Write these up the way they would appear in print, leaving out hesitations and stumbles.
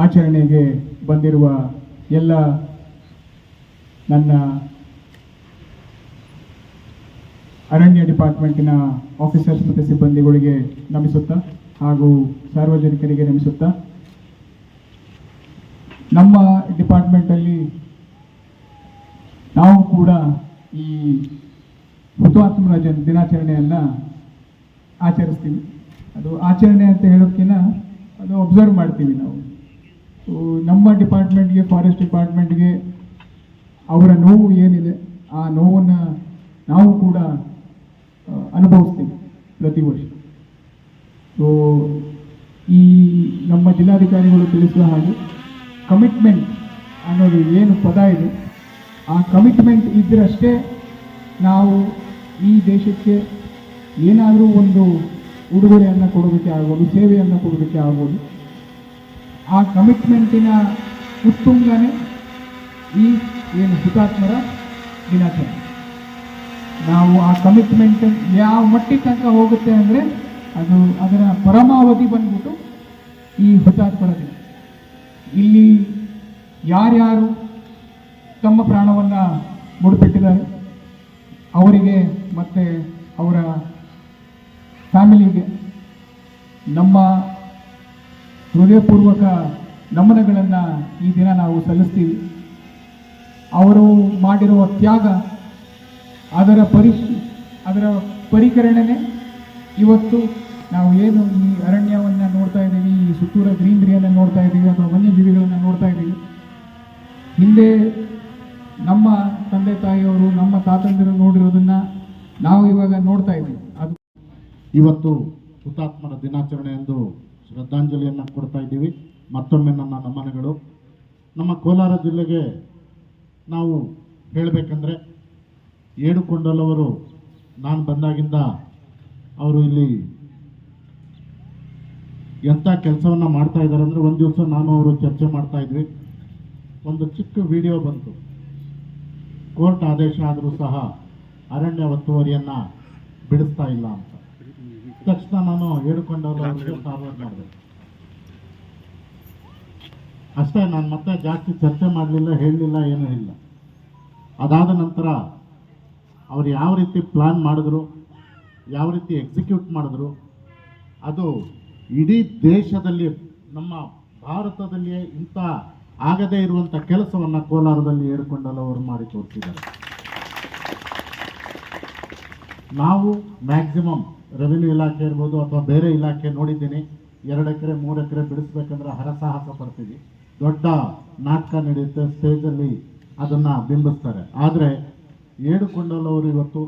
ಆಚರಣೆಗೆ ಬಂದಿರುವ ಎಲ್ಲ ನನ್ನ ಅರಣ್ಯ ಡಿಪಾರ್ಟ್ಮೆಂಟಿನ ಆಫೀಸರ್ಸ್ ಮತ್ತು ಸಿಬ್ಬಂದಿಗಳಿಗೆ ನಮಿಸುತ್ತಾ ಹಾಗೂ ಸಾರ್ವಜನಿಕರಿಗೆ ನಮಿಸುತ್ತಾ, ನಮ್ಮ ಡಿಪಾರ್ಟ್ಮೆಂಟಲ್ಲಿ ನಾವು ಕೂಡ ಈ ಹುತಾತ್ಮರ ದಿನಾಚರಣೆಯನ್ನು ಆಚರಿಸ್ತೀವಿ. ಅದು ಆಚರಣೆ ಅಂತ ಹೇಳೋಕ್ಕಿಂತ ಅದು ಅಬ್ಸರ್ವ್ ಮಾಡ್ತೀವಿ ನಾವು. ನಮ್ಮ ಡಿಪಾರ್ಟ್ಮೆಂಟ್ಗೆ, ಫಾರೆಸ್ಟ್ ಡಿಪಾರ್ಟ್ಮೆಂಟ್ಗೆ ಅವರ ನೋವು ಏನಿದೆ ಆ ನೋವನ್ನು ನಾವು ಕೂಡ ಅನುಭವಿಸ್ತೀವಿ ಪ್ರತಿ ವರ್ಷ. ಸೊ ಈ ನಮ್ಮ ಜಿಲ್ಲಾಧಿಕಾರಿಗಳು ತಿಳಿಸುವ ಹಾಗೆ ಕಮಿಟ್ಮೆಂಟ್ ಅನ್ನೋದು ಏನು ಪದ ಇದೆ, ಆ ಕಮಿಟ್ಮೆಂಟ್ ಇದ್ದರಷ್ಟೇ ನಾವು ಈ ದೇಶಕ್ಕೆ ಏನಾದರೂ ಒಂದು ಉಡುಗೊರೆಯನ್ನು ಕೊಡೋದಕ್ಕೆ ಆಗ್ಬೋದು, ಸೇವೆಯನ್ನು ಕೊಡೋದಕ್ಕೆ ಆಗ್ಬೋದು. ಆ ಕಮಿಟ್ಮೆಂಟಿನ ಉತ್ತುಂಗನೇ ಈ ಏನು ಹುತಾತ್ಮರ ದಿನಾಚರಣೆ. ನಾವು ಆ ಕಮಿಟ್ಮೆಂಟ್ ಯಾವ ಮಟ್ಟಿಗೆ ತನಕ ಹೋಗುತ್ತೆ ಅಂದರೆ ಅದರ ಪರಮಾವಧಿ ಬಂದ್ಬಿಟ್ಟು ಈ ಹುತಾತ್ಮರ ದಿನ. ಇಲ್ಲಿ ಯಾರ್ಯಾರು ತಮ್ಮ ಪ್ರಾಣವನ್ನು ಮುಡಿಪಿಟ್ಟಿದ್ದಾರೆ ಅವರಿಗೆ ಮತ್ತು ಅವರ ಫ್ಯಾಮಿಲಿಗೆ ನಮ್ಮ ಹೃದಯಪೂರ್ವಕ ನಮನಗಳನ್ನು ಈ ದಿನ ನಾವು ಸಲ್ಲಿಸ್ತೀವಿ. ಅವರು ಮಾಡಿರುವ ತ್ಯಾಗ, ಅದರ ಪರಿಕರಣೆ ಇವತ್ತು ನಾವು ಏನು ಈ ಅರಣ್ಯವನ್ನು ನೋಡ್ತಾ ಇದ್ದೀವಿ, ಈ ಸುತ್ತೂರ ಗ್ರೀನರಿಯನ್ನು ನೋಡ್ತಾ ಇದ್ದೀವಿ ಅಥವಾ ವನ್ಯಜೀವಿಗಳನ್ನು ನೋಡ್ತಾ ಇದ್ದೀವಿ. ಹಿಂದೆ ನಮ್ಮ ತಂದೆ ತಾಯಿಯವರು, ನಮ್ಮ ತಾತಂದಿರು ನೋಡಿರೋದನ್ನು ನಾವು ಇವಾಗ ನೋಡ್ತಾ ಇದ್ದೀವಿ. ಅದು ಇವತ್ತು ಹುತಾತ್ಮರ ದಿನಾಚರಣೆ ಎಂದು ಶ್ರದ್ಧಾಂಜಲಿಯನ್ನು ಕೊಡ್ತಾ ಇದ್ದೀವಿ. ಮತ್ತೊಮ್ಮೆ ನನ್ನ ನಮನಗಳು. ನಮ್ಮ ಕೋಲಾರ ಜಿಲ್ಲೆಗೆ ನಾವು ಹೇಳಬೇಕಂದ್ರೆ, ಏಡುಕೊಂಡಲವರು ನಾನು ಬಂದಾಗಿಂದ ಅವರು ಇಲ್ಲಿ ಎಂಥ ಕೆಲಸವನ್ನು ಮಾಡ್ತಾ ಇದ್ದಾರೆ ಅಂದರೆ, ಒಂದು ದಿವಸ ನಾನು ಅವರು ಚರ್ಚೆ ಮಾಡ್ತಾ ಇದ್ವಿ. ಒಂದು ಚಿಕ್ಕ ವಿಡಿಯೋ ಬಂತು. ಕೋರ್ಟ್ ಆದೇಶ ಆದರೂ ಸಹ ಅರಣ್ಯ ಒತ್ತುವರಿಯನ್ನು ಬಿಡಿಸ್ತಾ ಇಲ್ಲ ಅಂತ. ತಕ್ಷಣ ನಾನು ಏಡುಕೊಂಡವರಿಗೆ ಫಾರ್ವರ್ಡ್ ಮಾಡಿದೆ. ಅಷ್ಟೇ, ನಾನು ಮತ್ತೆ ಜಾಸ್ತಿ ಚರ್ಚೆ ಮಾಡಲಿಲ್ಲ, ಹೇಳಲಿಲ್ಲ, ಏನೂ ಇಲ್ಲ. ಅದಾದ ನಂತರ ಅವರು ಯಾವ ರೀತಿ ಪ್ಲಾನ್ ಮಾಡಿದ್ರು, ಯಾವ ರೀತಿ ಎಕ್ಸಿಕ್ಯೂಟ್ ಮಾಡಿದ್ರು, ಅದು ಇಡೀ ದೇಶದಲ್ಲಿ, ನಮ್ಮ ಭಾರತದಲ್ಲಿಯೇ ಇಂಥ ಆಗದೇ ಇರುವಂಥ ಕೆಲಸವನ್ನು ಕೋಲಾರದಲ್ಲಿ ಏಡುಕೊಂಡಲವರು ಮಾಡಿ ತೋರಿಸಿದ್ದಾರೆ. ನಾವು ಮ್ಯಾಕ್ಸಿಮಮ್ ರೆವಿನ್ಯೂ ಇಲಾಖೆ ಇರ್ಬೋದು ಅಥವಾ ಬೇರೆ ಇಲಾಖೆ ನೋಡಿದ್ದೀನಿ, 2 ಎಕರೆ 3 ಎಕರೆ ಬಿಡಿಸ್ಬೇಕಂದ್ರೆ ಹರಸಾಹಸ ಪಡ್ತೀವಿ. ದೊಡ್ಡ ನಾಟಕ ನಡೆಯುತ್ತೆ, ಸ್ಟೇಜಲ್ಲಿ ಅದನ್ನು ಬಿಂಬಿಸ್ತಾರೆ. ಆದರೆ ಏಡುಕೊಂಡಲವರು ಇವತ್ತು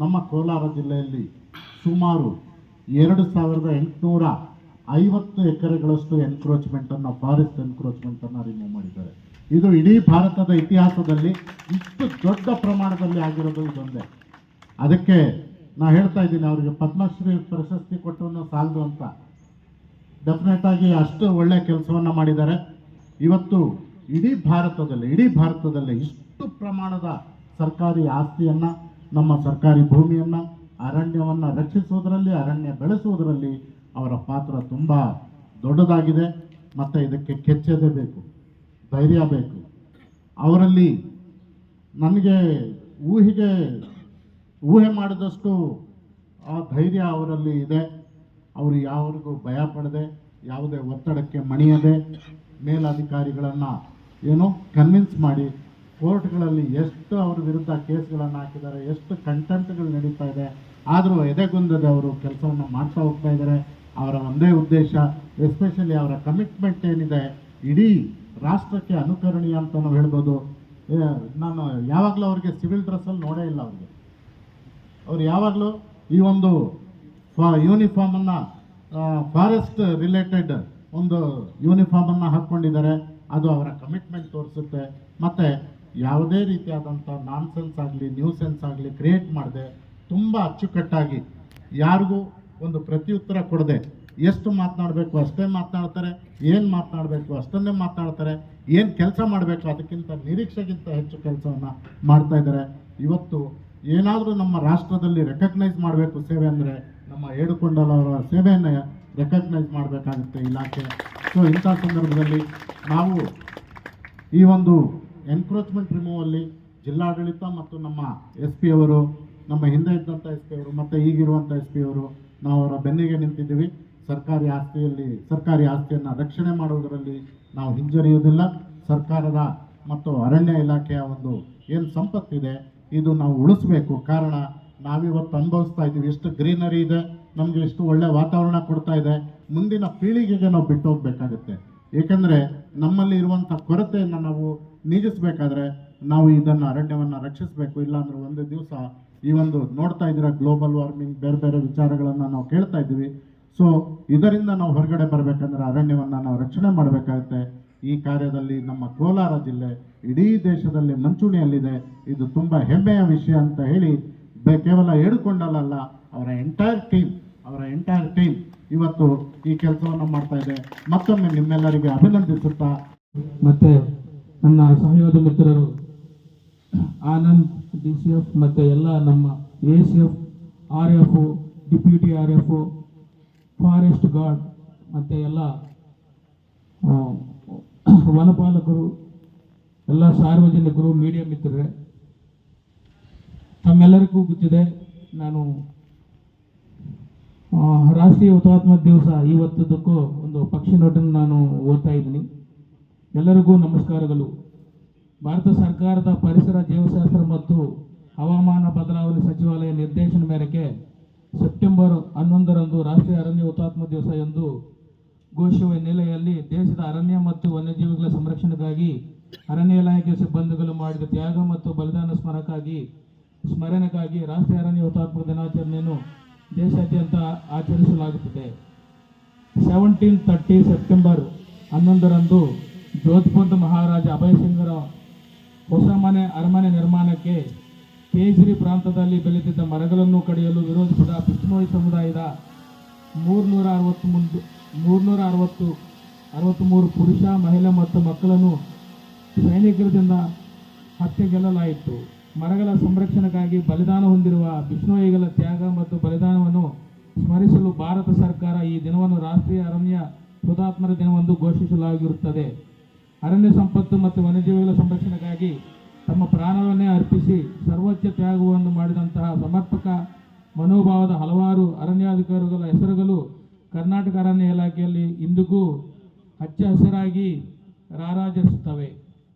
ನಮ್ಮ ಕೋಲಾರ ಜಿಲ್ಲೆಯಲ್ಲಿ ಸುಮಾರು 2850 ಎಕರೆಗಳಷ್ಟು ಎನ್ಕ್ರೋಚ್ಮೆಂಟನ್ನು, ಫಾರೆಸ್ಟ್ ಎನ್ಕ್ರೋಚ್ಮೆಂಟನ್ನು ರಿಮೂವ್ ಮಾಡಿದ್ದಾರೆ. ಇದು ಇಡೀ ಭಾರತದ ಇತಿಹಾಸದಲ್ಲಿ ಇಷ್ಟು ದೊಡ್ಡ ಪ್ರಮಾಣದಲ್ಲಿ ಆಗಿರೋದು ಇದೊಂದೇ. ಅದಕ್ಕೆ ನಾ ಹೇಳ್ತಾ ಇದ್ದೀನಿ, ಅವರಿಗೆ ಪದ್ಮಶ್ರೀ ಪ್ರಶಸ್ತಿ ಕೊಟ್ಟು ಸಾಲದು ಅಂತ. ಡೆಫಿನೆಟ್ ಆಗಿ ಅಷ್ಟು ಒಳ್ಳೆಯ ಕೆಲಸವನ್ನು ಮಾಡಿದ್ದಾರೆ. ಇವತ್ತು ಇಡೀ ಭಾರತದಲ್ಲಿ ಇಷ್ಟು ಪ್ರಮಾಣದ ಸರ್ಕಾರಿ ಆಸ್ತಿಯನ್ನು, ನಮ್ಮ ಸರ್ಕಾರಿ ಭೂಮಿಯನ್ನು, ಅರಣ್ಯವನ್ನು ರಕ್ಷಿಸುವುದರಲ್ಲಿ, ಅರಣ್ಯ ಬೆಳೆಸುವುದರಲ್ಲಿ ಅವರ ಪಾತ್ರ ತುಂಬ ದೊಡ್ಡದಾಗಿದೆ. ಮತ್ತು ಇದಕ್ಕೆ ಕೆಚ್ಚೆದೆ ಬೇಕು, ಧೈರ್ಯ ಬೇಕು. ಅವರಲ್ಲಿ ನನಗೆ ಊಹೆ ಮಾಡಿದಷ್ಟು ಆ ಧೈರ್ಯ ಅವರಲ್ಲಿ ಇದೆ. ಅವರು ಯಾರಿಗೂ ಭಯ ಪಡದೆ, ಯಾವುದೇ ಒತ್ತಡಕ್ಕೆ ಮಣಿಯದೆ, ಮೇಲಧಿಕಾರಿಗಳನ್ನು ಕನ್ವಿನ್ಸ್ ಮಾಡಿ, ಕೋರ್ಟ್ಗಳಲ್ಲಿ ಎಷ್ಟು ಅವ್ರ ವಿರುದ್ಧ ಕೇಸ್ಗಳನ್ನು ಹಾಕಿದ್ದಾರೆ, ಎಷ್ಟು ಕಂಟೆಂಪ್ಟ್ಗಳು ನಡೀತಾ ಇದೆ, ಆದರೂ ಎದೆಗುಂದದೆ ಅವರು ಕೆಲಸವನ್ನು ಮಾಡ್ತಾ ಹೋಗ್ತಾ ಇದ್ದಾರೆ. ಅವರ ಒಂದೇ ಉದ್ದೇಶ, ಎಸ್ಪೆಷಲಿ ಅವರ ಕಮಿಟ್ಮೆಂಟ್ ಏನಿದೆ, ಇಡೀ ರಾಷ್ಟ್ರಕ್ಕೆ ಅನುಕರಣೀಯ ಅಂತ ನಾವು ಹೇಳ್ಬೋದು. ನಾನು ಯಾವಾಗಲೂ ಅವ್ರಿಗೆ ಸಿವಿಲ್ ಡ್ರೆಸ್ಸಲ್ಲಿ ನೋಡೇ ಇಲ್ಲ. ಅವ್ರು ಯಾವಾಗಲೂ ಈ ಒಂದು ಯೂನಿಫಾರ್ಮನ್ನು, ಫಾರೆಸ್ಟ್ ರಿಲೇಟೆಡ್ ಒಂದು ಯೂನಿಫಾರ್ಮನ್ನು ಹಾಕ್ಕೊಂಡಿದ್ದಾರೆ. ಅದು ಅವರ ಕಮಿಟ್ಮೆಂಟ್ ತೋರಿಸುತ್ತೆ. ಮತ್ತು ಯಾವುದೇ ರೀತಿಯಾದಂಥ ನಾನ್ಸೆನ್ಸ್ ಆಗಲಿ, ನ್ಯೂಸೆನ್ಸ್ ಆಗಲಿ ಕ್ರಿಯೇಟ್ ಮಾಡದೆ, ತುಂಬ ಅಚ್ಚುಕಟ್ಟಾಗಿ, ಯಾರಿಗೂ ಒಂದು ಪ್ರತ್ಯುತ್ತರ ಕೊಡದೆ, ಎಷ್ಟು ಮಾತನಾಡಬೇಕು ಅಷ್ಟೇ ಮಾತನಾಡ್ತಾರೆ, ಏನು ಮಾತನಾಡಬೇಕು ಅಷ್ಟನ್ನೇ ಮಾತನಾಡ್ತಾರೆ, ಏನು ಕೆಲಸ ಮಾಡಬೇಕು ಅದಕ್ಕಿಂತ ನಿರೀಕ್ಷೆಗಿಂತ ಹೆಚ್ಚು ಕೆಲಸವನ್ನು ಮಾಡ್ತಾ ಇದ್ದಾರೆ. ಇವತ್ತು ಏನಾದರೂ ನಮ್ಮ ರಾಷ್ಟ್ರದಲ್ಲಿ ರೆಕಗ್ನೈಸ್ ಮಾಡಬೇಕು ಸೇವೆ ಅಂದರೆ, ನಮ್ಮ ಏಡುಕೊಂಡಲವರ ಸೇವೆಯನ್ನು ರೆಕಗ್ನೈಸ್ ಮಾಡಬೇಕಾಗುತ್ತೆ ಇಲಾಖೆ. ಸೊ ಇಂಥ ಸಂದರ್ಭದಲ್ಲಿ ನಾವು ಈ ಒಂದು ಎನ್ಕ್ರೋಚ್ಮೆಂಟ್ ರಿಮೂವಲ್ಲಿ ಜಿಲ್ಲಾಡಳಿತ ಮತ್ತು ನಮ್ಮ ಎಸ್ ಪಿ ಅವರು, ನಮ್ಮ ಹಿಂದೆ ಇದ್ದಂಥ ಎಸ್ ಪಿ ಅವರು ಮತ್ತು ಈಗಿರುವಂಥ ಎಸ್ ಪಿ ಅವರು, ನಾವು ಅವರ ಬೆನ್ನಿಗೆ ನಿಂತಿದ್ದೀವಿ. ಸರ್ಕಾರಿ ಆಸ್ತಿಯನ್ನು ರಕ್ಷಣೆ ಮಾಡುವುದರಲ್ಲಿ ನಾವು ಹಿಂಜರಿಯುವುದಿಲ್ಲ. ಸರ್ಕಾರದ ಮತ್ತು ಅರಣ್ಯ ಇಲಾಖೆಯ ಒಂದು ಏನು ಸಂಪತ್ತಿದೆ ಇದು ನಾವು ಉಳಿಸ್ಬೇಕು. ಕಾರಣ ನಾವಿವತ್ತು ಅನುಭವಿಸ್ತಾ ಇದ್ದೀವಿ, ಎಷ್ಟು ಗ್ರೀನರಿ ಇದೆ, ನಮಗೆ ಎಷ್ಟು ಒಳ್ಳೆ ವಾತಾವರಣ ಕೊಡ್ತಾ ಇದೆ. ಮುಂದಿನ ಪೀಳಿಗೆಗೆ ನಾವು ಬಿಟ್ಟು ಹೋಗಬೇಕಾಗುತ್ತೆ. ಏಕೆಂದರೆ ನಮ್ಮಲ್ಲಿ ಇರುವಂಥ ಕೊರತೆಯನ್ನು ನಾವು ನೀಗಿಸಬೇಕಾದ್ರೆ ನಾವು ಇದನ್ನು ಅರಣ್ಯವನ್ನು ರಕ್ಷಿಸಬೇಕು. ಇಲ್ಲಾಂದರೆ ಒಂದು ದಿವಸ ಈ ಒಂದು ನೋಡ್ತಾ ಇದ್ದೀರಾ ಗ್ಲೋಬಲ್ ವಾರ್ಮಿಂಗ್, ಬೇರೆ ಬೇರೆ ವಿಚಾರಗಳನ್ನು ನಾವು ಕೇಳ್ತಾ ಇದ್ದೀವಿ. ಸೊ ಇದರಿಂದ ನಾವು ಹೊರಗಡೆ ಬರಬೇಕಂದ್ರೆ ಅರಣ್ಯವನ್ನು ನಾವು ರಕ್ಷಣೆ ಮಾಡಬೇಕಾಗುತ್ತೆ. ಈ ಕಾರ್ಯದಲ್ಲಿ ನಮ್ಮ ಕೋಲಾರ ಜಿಲ್ಲೆ ಇಡೀ ದೇಶದಲ್ಲಿ ಮುಂಚೂಣಿಯಲ್ಲಿದೆ. ಇದು ತುಂಬ ಹೆಮ್ಮೆಯ ವಿಷಯ ಅಂತ ಹೇಳಿ ಕೇವಲ ಹೇಳಿಕೊಂಡಲ್ಲ, ಅವರ ಎಂಟೈರ್ ಟೀಮ್ ಇವತ್ತು ಈ ಕೆಲಸವನ್ನು ಮಾಡ್ತಾ ಇದೆ. ಮತ್ತೊಮ್ಮೆ ನಿಮ್ಮೆಲ್ಲರಿಗೆ ಅಭಿನಂದಿಸುತ್ತಾ, ಮತ್ತೆ ನನ್ನ ಸಹಯೋಗ ಮಿತ್ರರು ಆನಂದ್, DCF ಮತ್ತು ಎಲ್ಲ ನಮ್ಮ ACF, RF, deputy RF, forest guard ಮತ್ತು ಎಲ್ಲ ವನಪಾಲಕರು, ಎಲ್ಲ ಸಾರ್ವಜನಿಕರು, ಮೀಡಿಯಾ ಮಿತ್ರರೇ, ತಮ್ಮೆಲ್ಲರಿಗೂ ಗೊತ್ತಿದೆ ನಾನು ರಾಷ್ಟ್ರೀಯ ಹುತಾತ್ಮ ದಿವಸ ಇವತ್ತದಕ್ಕೂ ಒಂದು ಪಕ್ಷಿ ನೋಟನ್ನು ನಾನು ಓದ್ತಾ ಇದ್ದೀನಿ. ಎಲ್ಲರಿಗೂ ನಮಸ್ಕಾರಗಳು. ಭಾರತ ಸರ್ಕಾರದ ಪರಿಸರ, ಜೀವಶಾಸ್ತ್ರ ಮತ್ತು ಹವಾಮಾನ ಬದಲಾವಣೆ ಸಚಿವಾಲಯ ನಿರ್ದೇಶನ ಮೇರೆಗೆ ಸೆಪ್ಟೆಂಬರ್ 11ರಂದು ರಾಷ್ಟ್ರೀಯ ಅರಣ್ಯ ಹುತಾತ್ಮ ದಿವಸ ಎಂದು ಘೋಷಿಸುವ ಹಿನ್ನೆಲೆಯಲ್ಲಿ ದೇಶದ ಅರಣ್ಯ ಮತ್ತು ವನ್ಯಜೀವಿಗಳ ಸಂರಕ್ಷಣೆಗಾಗಿ ಅರಣ್ಯ ಇಲಾಖೆ ಸಿಬ್ಬಂದಿಗಳು ಮಾಡಿದ ತ್ಯಾಗ ಮತ್ತು ಬಲಿದಾನ ಸ್ಮರಣೆಗಾಗಿ ರಾಷ್ಟ್ರೀಯ ಅರಣ್ಯ ಹುತಾತ್ಮ ದಿನಾಚರಣೆಯನ್ನು ದೇಶಾದ್ಯಂತ ಆಚರಿಸಲಾಗುತ್ತದೆ. 1730 ಸೆಪ್ಟೆಂಬರ್ 11ರಂದು ಜೋಧ್ಪುರದ ಮಹಾರಾಜ ಅಭಯ್ ಸಿಂಗ್ರ ಹೊಸ ಅರಮನೆ ನಿರ್ಮಾಣಕ್ಕೆ ಕೇಸರಿ ಪ್ರಾಂತದಲ್ಲಿ ಬೆಳೆದಿದ್ದ ಮರಗಳನ್ನು ಕಡಿಯಲು ವಿರೋಧಿಸಿದ ಬಿಷ್ಣೋಯಿ ಸಮುದಾಯದ 363 ಪುರುಷ, ಮಹಿಳೆ ಮತ್ತು ಮಕ್ಕಳನ್ನು ಸೈನಿಕರಿಂದ ಹತ್ಯೆಗೆಲ್ಲಲಾಯಿತು. ಮರಗಳ ಸಂರಕ್ಷಣೆಗಾಗಿ ಬಲಿದಾನ ಹೊಂದಿರುವ ಬಿಷ್ಣೋಯಿಗಳ ತ್ಯಾಗ ಮತ್ತು ಬಲಿದಾನವನ್ನು ಸ್ಮರಿಸಲು ಭಾರತ ಸರ್ಕಾರ ಈ ದಿನವನ್ನು ರಾಷ್ಟ್ರೀಯ ಅರಣ್ಯ ಹುತಾತ್ಮರ ದಿನವೆಂದು ಘೋಷಿಸಲಾಗಿರುತ್ತದೆ. ಅರಣ್ಯ ಸಂಪತ್ತು ಮತ್ತು ವನ್ಯಜೀವಿಗಳ ಸಂರಕ್ಷಣೆಗಾಗಿ ತಮ್ಮ ಪ್ರಾಣವನ್ನೇ ಅರ್ಪಿಸಿ ಸರ್ವೋಚ್ಚ ತ್ಯಾಗವನ್ನು ಮಾಡಿದಂತಹ ಸಮರ್ಪಕ ಮನೋಭಾವದ ಹಲವಾರು ಅರಣ್ಯಾಧಿಕಾರಿಗಳ ಹೆಸರುಗಳು ಕರ್ನಾಟಕ ಅರಣ್ಯ ಇಲಾಖೆಯಲ್ಲಿ ಇಂದಿಗೂ ಹಚ್ಚ ಹಸಿರಾಗಿ ರಾರಾಜಿಸುತ್ತವೆ.